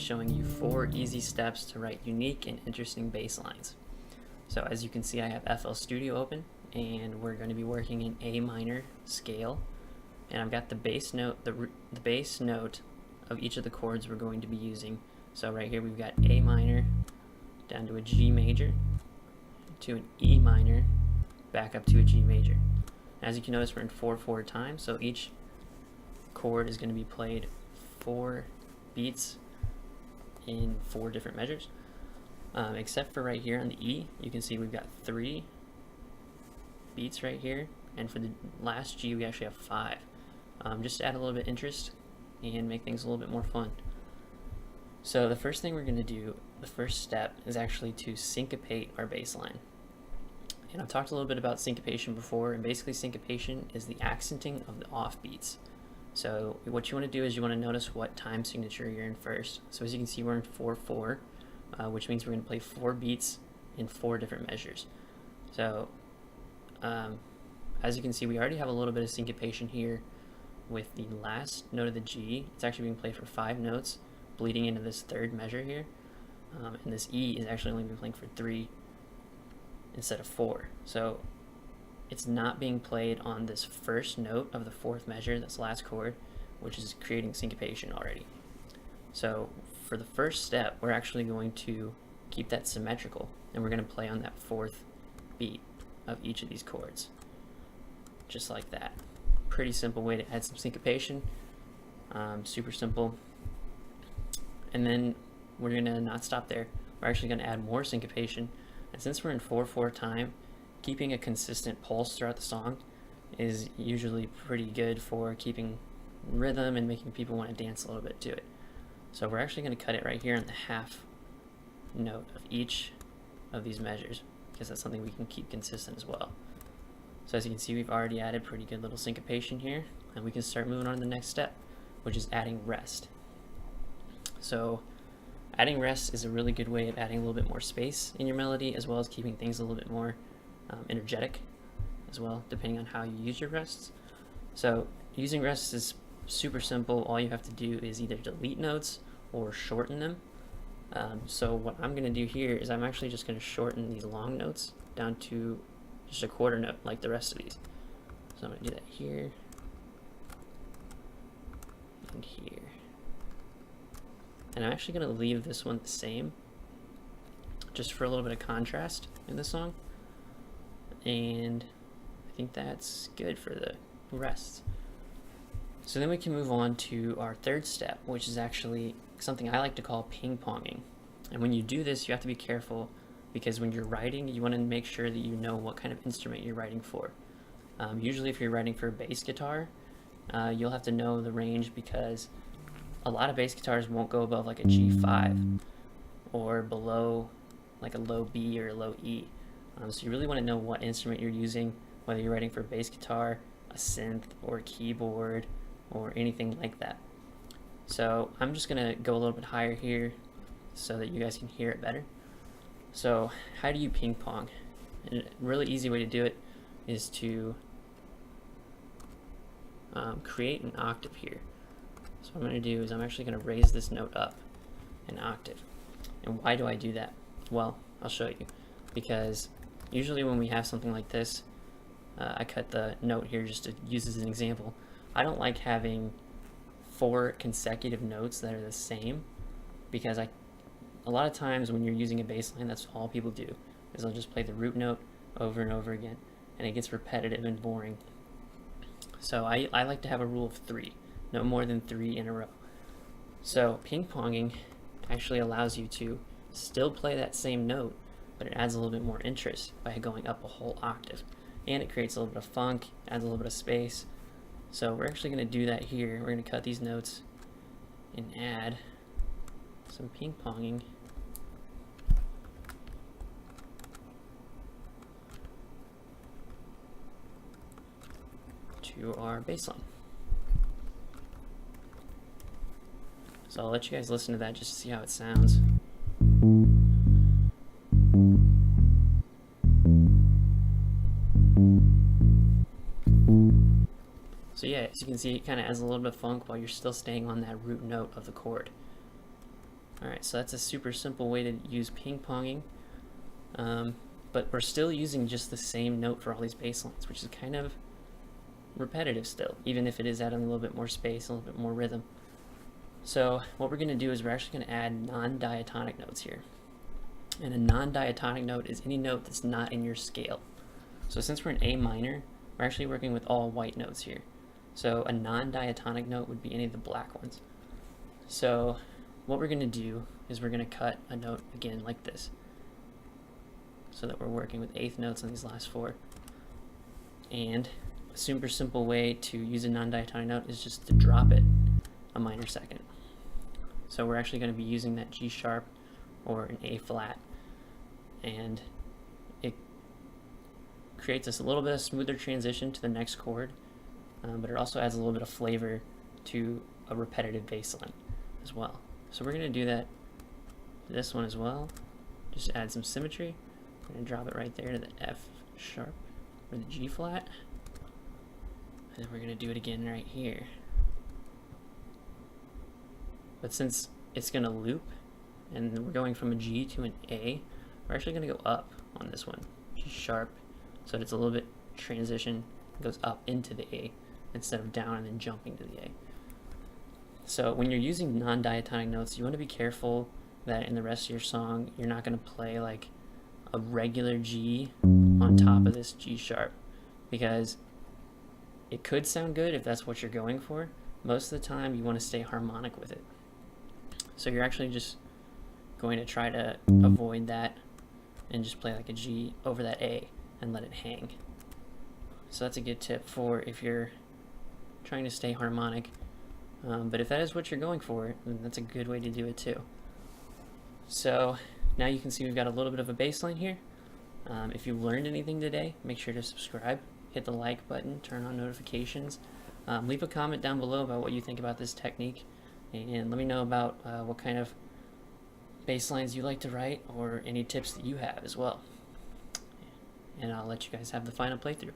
showing you 4 easy steps to write unique and interesting bass lines. So as you can see, I have FL Studio open, and we're going to be working in A minor scale, and I've got the bass note, the bass note of each of the chords we're going to be using. So right here we've got A minor down to a G major to an E minor back up to a G major. As you can notice, we're in 4/4 time, so each chord is going to be played 4 beats in 4 different measures. Except for right here on the E, you can see we've got 3 beats right here, and for the last G we actually have 5. Just to add a little bit of interest and make things a little bit more fun. So the first thing we're going to do, the first step, is actually to syncopate our bass line. And I've talked a little bit about syncopation before, and basically syncopation is the accenting of the offbeats. So what you want to do is you want to notice what time signature you're in first. So as you can see, we're in 4/4, which means we're going to play 4 beats in 4 different measures. So as you can see, we already have a little bit of syncopation here with the last note of the G. It's actually being played for 5 notes, bleeding into this 3rd measure here. And this E is actually only being played for 3 instead of 4. So it's not being played on this first note of the 4th measure, this last chord, which is creating syncopation already. So for the first step, we're actually going to keep that symmetrical, and we're going to play on that 4th beat of each of these chords, just like that. Pretty simple way to add some syncopation, super simple. And then we're going to not stop there. We're actually going to add more syncopation, and since we're in 4/4 time, keeping a consistent pulse throughout the song is usually pretty good for keeping rhythm and making people want to dance a little bit to it. So we're actually going to cut it right here on the half note of each of these measures, because that's something we can keep consistent as well. So as you can see, we've already added pretty good little syncopation here, and we can start moving on to the next step, which is adding rest. So adding rest is a really good way of adding a little bit more space in your melody, as well as keeping things a little bit more energetic as well, depending on how you use your rests. So using rests is super simple. All you have to do is either delete notes or shorten them. So what I'm going to do here is I'm actually just going to shorten these long notes down to just a 1/4 note like the rest of these. So I'm going to do that here and here. And I'm actually going to leave this one the same, just for a little bit of contrast in the song. And I think that's good for the rest. So then we can move on to our 3rd step, which is actually something I like to call ping-ponging. And when you do this, you have to be careful, because when you're writing, you want to make sure that you know what kind of instrument you're writing for. Usually if you're writing for a bass guitar, you'll have to know the range, because a lot of bass guitars won't go above like a G5 or below like a low B or a low E. So you really want to know what instrument you're using, whether you're writing for a bass guitar, a synth, or a keyboard, or anything like that. So I'm just going to go a little bit higher here so that you guys can hear it better. So how do you ping pong? And a really easy way to do it is to create an octave here. So what I'm going to do is I'm actually going to raise this note up an octave. And why do I do that? Well, I'll show you. Because usually when we have something like this, I cut the note here just to use as an example. I don't like having 4 consecutive notes that are the same, because a lot of times when you're using a bass line, that's all people do, is they'll just play the root note over and over again, and it gets repetitive and boring. So I like to have a rule of 3, no more than 3 in a row. So ping-ponging actually allows you to still play that same note, but it adds a little bit more interest by going up a whole octave. And it creates a little bit of funk, adds a little bit of space. So we're actually going to do that here. We're going to cut these notes and add some ping-ponging to our bass line. So I'll let you guys listen to that just to see how it sounds. So yeah, as you can see, it kind of adds a little bit of funk while you're still staying on that root note of the chord. Alright, so that's a super simple way to use ping-ponging, but we're still using just the same note for all these bass lines, which is kind of repetitive still, even if it is adding a little bit more space, a little bit more rhythm. So what we're going to do is we're actually going to add non-diatonic notes here. And a non-diatonic note is any note that's not in your scale. So since we're in A minor, we're actually working with all white notes here. So a non-diatonic note would be any of the black ones. So what we're going to do is we're going to cut a note again like this, so that we're working with eighth notes on these last four. And a super simple way to use a non-diatonic note is just to drop it a minor second. So we're actually going to be using that G sharp or an A flat, and it creates us a little bit of smoother transition to the next chord, but it also adds a little bit of flavor to a repetitive bass line as well. So we're going to do that to this one as well, just add some symmetry. We're going to drop it right there to the F sharp or the G flat, and then we're going to do it again right here. But since it's going to loop and we're going from a G to an A, we're actually going to go up on this one, G sharp, so that it's a little bit transition, goes up into the A instead of down and then jumping to the A. So when you're using non-diatonic notes, you want to be careful that in the rest of your song, you're not going to play like a regular G on top of this G sharp, because it could sound good if that's what you're going for. Most of the time, you want to stay harmonic with it. So you're actually just going to try to avoid that and just play like a G over that A and let it hang. So that's a good tip for if you're trying to stay harmonic. But if that is what you're going for, then that's a good way to do it too. So now you can see we've got a little bit of a bass line here. If you learned anything today, make sure to subscribe, hit the like button, turn on notifications. Leave a comment down below about what you think about this technique, and let me know about what kind of bass lines you like to write or any tips that you have as well. And I'll let you guys have the final playthrough.